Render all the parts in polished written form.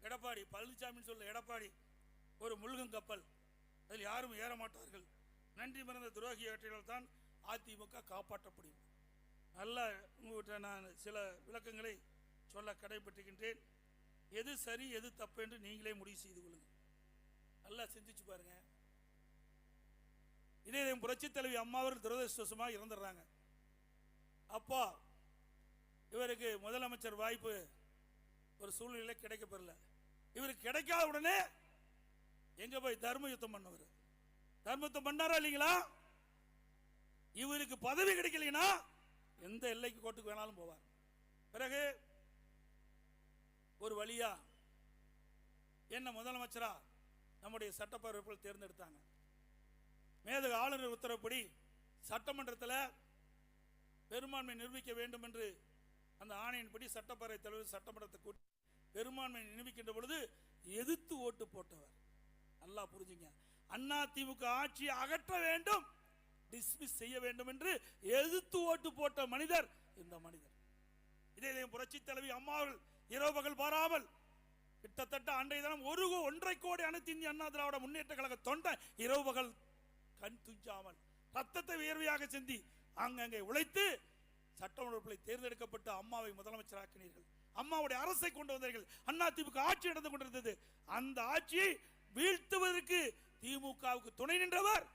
எடப்பாடி பழனிசாமின்னு சொல்ல எடப்பாடி ஒரு முழுகும் கப்பல், அதில் யாரும் ஏற மாட்டார்கள். நன்றி மறந்த துரோகியாற்றினால் தான் அதிமுக காப்பாற்ற முடியும். நல்ல உங்கள்கிட்ட நான் சில விளக்கங்களை சொல்ல கடைபெற்றுகின்றேன். எது சரி எது தப்பு என்று நீங்களே முடிவு செய்து கொள்ளுங்கள். நல்லா சிந்திச்சு பாருங்க. இதே புரட்சி தலைவி அம்மாவர்கள் துரதிருஷ்டவசமாக இறந்துடுறாங்க. அப்பா இவருக்கு முதலமைச்சர் வாய்ப்பு ஒரு சூழ்நிலை கிடைக்கப்பெறல. இவருக்கு கிடைக்காத உடனே எங்க போய் தர்ம யுத்தம் பண்ணவர். தர்ம யுத்தம் பண்ணாரா இல்லைங்களா? இவருக்கு பதவி கிடைக்கலைன்னா எந்த எல்லைக்கு கோட்டுக்கு வேணாலும் போவார். பிறகு ஒரு வழியா என்ன முதலமைச்சரா நம்முடைய சட்டப்பேரவையில் தேர்ந்தெடுத்தாங்க. மேதக ஆளுநர் உத்தரவுப்படி சட்டமன்றத்தில் பெரும்பான்மை நிரூபிக்க வேண்டும் என்று அந்த ஆணையின்படி சட்டப்பேரவை தலைவர் சட்டமன்றத்தை கூட்டி பெரும்பான்மை நிரூபிக்கின்ற பொழுது எதிர்த்து ஓட்டு போட்டவர். நல்லா புரிஞ்சுங்க. அதிமுக ஆட்சியை அகற்ற வேண்டும், டிஸ்மிஸ் செய்ய வேண்டும் என்று எதிர்த்து ஓட்டு போட்ட மனிதர் இந்த மனிதர். இதே புரட்சி தலைவி அம்மாவர்கள் இரவு பகல் பாராமல் கிட்டத்தட்ட அன்றைய தினம் 1.5 கோடி அனைத்து இந்திய அண்ணா திராவிட முன்னேற்ற கழக தொண்டை இரவு பகல் கண் துஞ்சாமல் ரத்தத்தை வியர்வையாக சிந்தி அங்கங்கே உழைத்து சட்டமன்றத்தில் தேர்ந்தெடுக்கப்பட்ட அம்மாவை முதலமைச்சராக்கினீர்கள். அம்மாவுடைய அரசை கொண்டு வந்தீர்கள். அதிமுக ஆட்சி நடந்து கொண்டிருந்தது. அந்த ஆட்சியை வீழ்த்துவதற்கு திமுகவுக்கு துணை நின்றவர்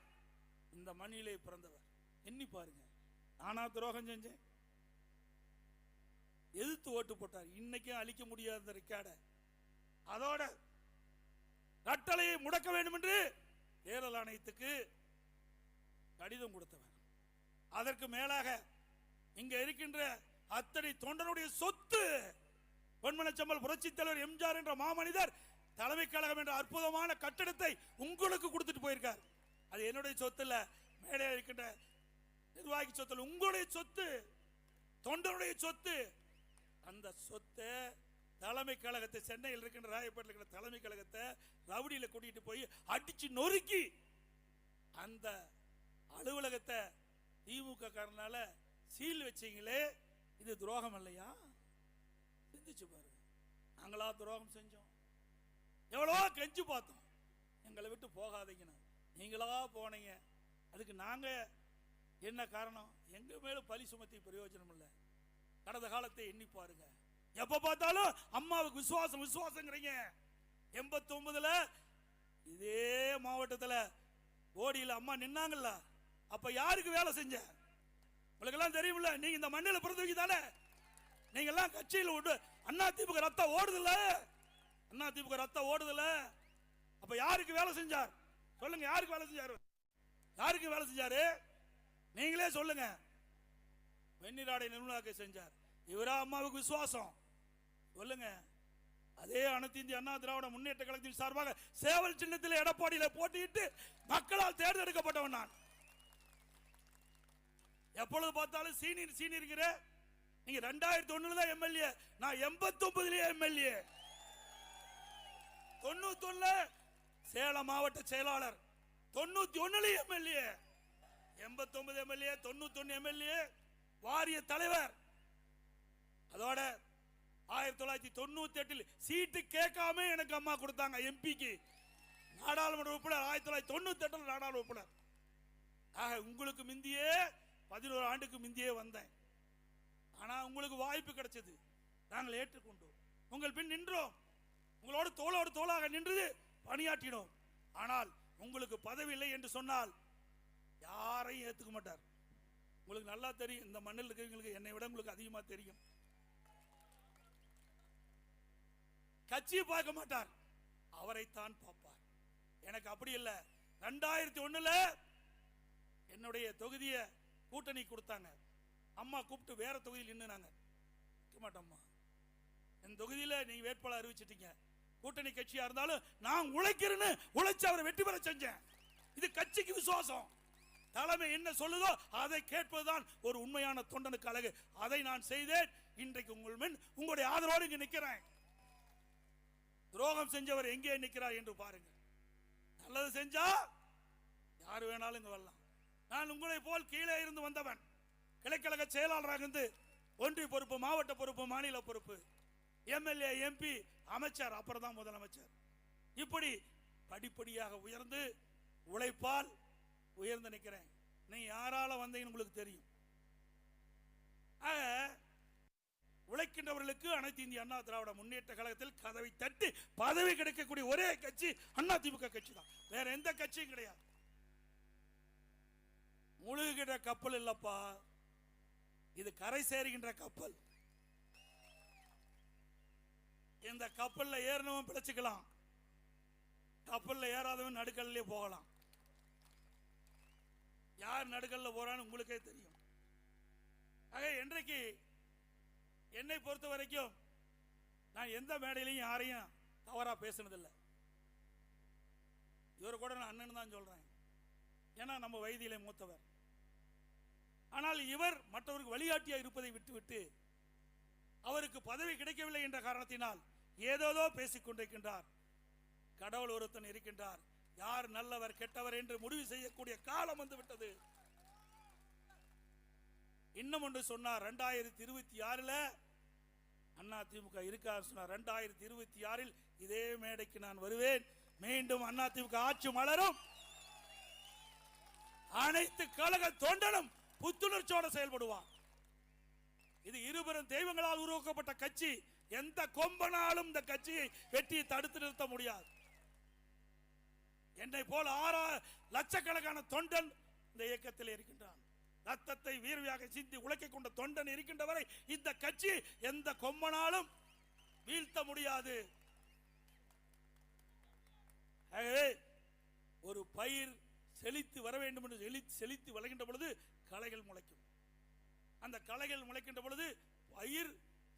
இந்த மண்ணிலே பிறந்தவர். எண்ணி பாருங்க. நானா துரோகம் செஞ்சேன்? எதிர்த்து ஓட்டு போட்டார். இன்னைக்கும் அழிக்க முடியாத ரெக்கார்டை அதோட கட்டளையை முடக்க வேண்டும் என்று தேர்தல் ஆணையத்துக்கு கடிதம் கொடுத்தவர். அதற்கு மேலாக இங்க இருக்கின்ற அத்தனை தொண்டனுடைய சொத்து பொன்மனச்சம்பல் புரட்சி தலைவர் எம்ஜிஆர் என்ற மாமனிதர் தலைமை கழகம் என்ற அற்புதமான கட்டடத்தை உங்களுக்கு கொடுத்துட்டு போயிருக்கார். அது என்னுடைய சொத்து இல்ல, மேடையில் இருக்கின்ற நிர்வாகி சொத்து, உங்களுடைய சொத்து, தொண்டனுடைய சொத்து. அந்த சொத்தை தலைமை கழகத்தை சென்னையில் இருக்கின்ற ராயப்பேட்டில் இருக்கிற தலைமை கழகத்தை ரவுடியில கூட்டிட்டு போய் அடிச்சு நொறுக்கி அந்த அலுவலகத்தை திமுக காரனால சீல் வச்சீங்களே, இது துரோகம் இல்லையா? சிந்திச்சு பாருங்க. நாங்களா துரோகம் செஞ்சோம்? எவ்வளோ கெஞ்சு பார்த்தோம், எங்களை விட்டு போகாதீங்கன்னு. நீங்களா போனீங்க. அதுக்கு நாங்க என்ன காரணம்? எங்க மேல பழி சுமத்தி பிரயோஜனம் இல்லை. கடந்த காலத்தை எண்ணி பாருங்க. எப்ப பார்த்தாலும் அம்மாவுக்கு விசுவாசம் விசுவாசங்கிறீங்க. 89ல இதே மாவட்டத்தில் ஓடியில் அம்மா நின்னாங்கல்ல, அப்ப யாருக்கு வேலை செஞ்ச? உங்களுக்கு எல்லாம் தெரியுமில்ல. நீங்க இந்த மண்ணில் பிறந்தவங்க தானே. நீங்க எல்லாம் கட்சியில் விட்டு அதிமுக ரத்தம் ஓடுதுல, அதிமுக ரத்தம் ஓடுதுல. அப்ப யாருக்கு வேலை செஞ்சார் சொல்லுங்க? யாருக்கு வேலை செஞ்சாரு? யாருக்கு வேலை செஞ்சாரு? நீங்களே சொல்லுங்க. வெண்ணிராடை நிர்மலாக்கை செஞ்சார். இவரா அம்மாவுக்கு விசுவாசம்? சொல்லுங்க. அதே அனைத்து இந்திய அண்ணா திராவிட முன்னேற்ற கழகத்தின் சார்பாக சேவல் சின்னத்தில் எடப்பாடியில போட்டியிட்டு மக்களால் தேர்ந்தெடுக்கப்பட்டவன் நான். எப்பொழுது பார்த்தாலும் சீனியர் சீனியர். நீங்க 2001 தான் எம்எல்ஏ, நான் 89 எம்எல்ஏ. 91 சேலம் மாவட்ட செயலாளர், 91 எம்எல்ஏ, 89 எம்எல்ஏ, 91 எம்எல்ஏ, வாரிய தலைவர். அதோட 1998 சீட்டு கேட்காம எனக்கு அம்மா கொடுத்தாங்க எம்பிக்கு, நாடாளுமன்ற உறுப்பினர். 1998 நாடாளுமன்ற உறுப்பினர். ஆக உங்களுக்கு முந்தியே 11 ஆண்டுக்கு முந்தியே வந்தேன். ஆனா உங்களுக்கு வாய்ப்பு கிடைச்சது, நாங்கள் ஏற்றுக்கொண்டோம், உங்கள் பின் நின்றோம், உங்களோடு தோளோடு தோளாக நின்று பணியாற்றினோம். ஆனால் உங்களுக்கு பதவி இல்லை என்று சொன்னால் யாரையும் ஏற்றுக்க மாட்டார். உங்களுக்கு நல்லா தெரியும், இந்த மண்ணில் இருக்கிறவங்களுக்கு என்னை விட உங்களுக்கு அதிகமா தெரியும். கட்சியை பார்க்க மாட்டார், அவரைத்தான் பார்ப்பார். எனக்கு அப்படி இல்லை. 2001 என்னுடைய தொகுதியை கூட்டணி கொடுத்தாங்க. அம்மா கூப்பிட்டு வேற தொகுதியில் நின்னுனாங்க. மாட்டோம்மா, என் தொகுதியில் நீங்க வேட்பாளர் அறிவிச்சிட்டீங்க, கூட்டணி கட்சியா இருந்தாலும் நான் உழைக்கிறேன்னு உழைச்சு அவரை வெற்றி பெற செஞ்சேன். இது கட்சிக்கு விசுவாசம். தலைமை என்ன சொல்லுதோ அதை கேட்பதுதான் ஒரு உண்மையான தொண்டனுக்கு அழகு. அதை நான் செய்தேன். இன்றைக்கு உங்கள் முன் உங்களுடைய ஆதரவோடு இங்க நிற்கிறேன். துரோகம் செஞ்சவர் எங்கே நிற்கிறார் என்று பாருங்க. நல்லது செஞ்சா யாரு வேணாலும் இங்க வரலாம். நான் உங்களை போல் கீழே இருந்து வந்தவன். கிளைக்கழக செயலாளராக இருந்து ஒன்றிய பொறுப்பு, மாவட்ட பொறுப்பு, மாநில பொறுப்பு, எம்எல்ஏ, எம்பி, அமைச்சர், அப்புறம் தான் முதலமைச்சர். இப்படி படிப்படியாக உயர்ந்து உழைப்பால் உயர்ந்து நிற்கிறேன். நீ யாரால வந்தீங்கன்னு உங்களுக்கு தெரியும். உழைக்கின்றவர்களுக்கு அனைத்து இந்திய அண்ணா திராவிட முன்னேற்ற கழகத்தில் கதவை தட்டி பதவி கிடைக்கக்கூடிய ஒரே கட்சி அதிமுக கட்சி தான். வேற எந்த கட்சியும் கிடையாது. முழுகின்ற கப்பல் இல்லப்பா, இது கரை சேருகின்ற கப்பல். இந்த கப்பல்ல ஏறினவன் பிழைச்சுக்கலாம், கப்பல்ல ஏறாதவன் நடுக்கல்லே போகலாம். யார் நடுக்கல்ல போறான்னு உங்களுக்கே தெரியும். ஆக இன்றைக்கு என்னை பொறுத்த வரைக்கும் நான் எந்த மேடையிலையும் யாரையும் தவறா பேசினதில்லை. இவரை கூட நான் அண்ணன் தான் சொல்றேன், ஏன்னா நம்ம வயதிலே மூத்தவர். ஆனால் இவர் மற்றவருக்கு வழிகாட்டியா இருப்பதை விட்டுவிட்டு அவருக்கு பதவி கிடைக்கவில்லை என்ற காரணத்தினால் ஏதோதோ பேசிக் கொண்டிருக்கின்றார். கடவுள் ஒருத்தன் இருக்கின்றார், யார் நல்லவர் கெட்டவர் என்று முடிவு செய்யக்கூடிய காலம் வந்து விட்டது. இன்னும் ஒன்று சொன்னார், 2026 அதிமுக இருக்கார் சொன்னார். 2026 இதே மேடைக்கு நான் வருவேன், மீண்டும் அதிமுக ஆட்சி மலரும், அனைத்து கழக தொண்டனும் புத்துணர்ச்சியோடு செயல்படுவார். இது இருபெரும் தெய்வங்களால் உருவாக்கப்பட்ட கட்சி. எந்த கொம்பனாலும் இந்த கட்சியை வெற்றியை தடுத்து நிறுத்த முடியாது. என்னை போல் 6 லட்சக்கணக்கான தொண்டன் இந்த இயக்கத்தில் இருக்கின்றான். ரத்தத்தை வீர்வையாக சிந்தி உழைக்க கொண்ட தொண்டன் இருக்கின்ற வரை இந்த கட்சி எந்த கொம்பனாலும் வீழ்த்த முடியாது. ஒரு பயிர் செழித்து வர வேண்டும் என்று செழித்து வளர்கின்ற பொழுது களைகள் முளைக்கும். அந்த களைகள் முளைக்கின்ற பொழுது பயிர்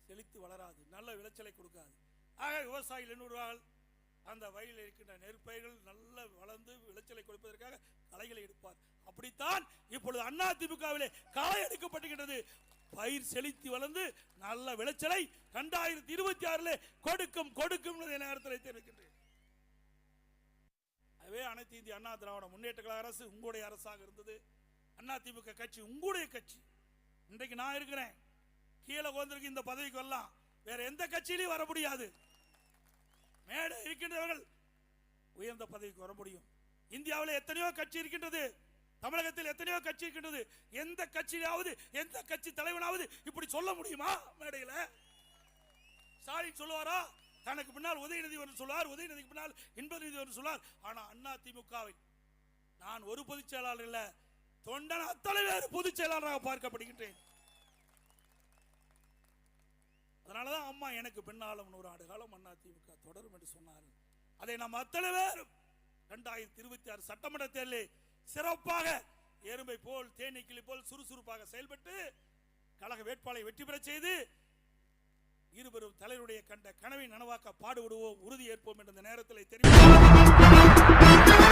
செழித்து வளராது, நல்ல விளைச்சலை கொடுக்காது. ஆக விவசாயிகள் என்னுவார்கள், அந்த வயலில் இருக்கின்ற நெற்பயிர்கள் நல்ல வளர்ந்து விளைச்சலை கொடுப்பதற்காக களைகளை எடுப்பார். அப்படித்தான் இப்பொழுது அதிமுகவிலே களை எடுக்கப்படுகின்றது. பயிர் செழித்து வளர்ந்து நல்ல விளைச்சலை 2026 கொடுக்கும் கொடுக்கும் நேரத்தில் தெரிவிக்கின்றேன். அதுவே அனைத்து இந்திய அண்ணா திராவிட முன்னேற்ற கழக அரசு உங்களுடைய அரசாக இருந்தது. அதிமுக கட்சி உங்களுடைய கட்சி. இன்றைக்கு நான் இருக்கிறேன், கீழே கோந்திருக்கு இந்த பதவிக்கு வரலாம், வேற எந்த கட்சியிலையும் வர முடியாது. மேடை இருக்கின்றவர்கள் உயர்ந்த பதவிக்கு வர முடியும். இந்தியாவில் எத்தனையோ கட்சி இருக்கின்றது, தமிழகத்தில் எத்தனையோ கட்சி இருக்கின்றது. எந்த கட்சியாவது எந்த கட்சி தலைவனாவது இப்படி சொல்ல முடியுமா? மேடையில ஸ்டாலின் சொல்லுவாரா? தனக்கு பின்னால் உதயநிதி என்று சொல்வார், உதயநிதிக்கு பின்னால் இன்பநிதி என்று சொல்வார். ஆனா அதிமுகவில் நான் ஒரு பொதுச் செயலாளர் இல்ல, தொண்டன் அத்தனை பேர் பொதுச் செயலாளராக பார்க்கப்படுகின்றேன். அதனாலதான் அம்மா எனக்கு பின்னாலும் 100 ஆண்டு காலம் அதிமுக தொடரும் என்று சொன்னார். அதை நாம் அத்தனை பேரும் 2026 சட்டமன்ற தேர்தலில் சிறப்பாக எறும்பை போல் தேனீக்கிளி போல் சுறுசுறுப்பாக செயல்பட்டு கழக வேட்பாளரை வெற்றி பெற செய்து இருவரும் தலைவருடைய கண்ட கனவை நனவாக்க பாடுபடுவோம், உறுதி ஏற்போம் என்ற நேரத்தில் தெரிவித்து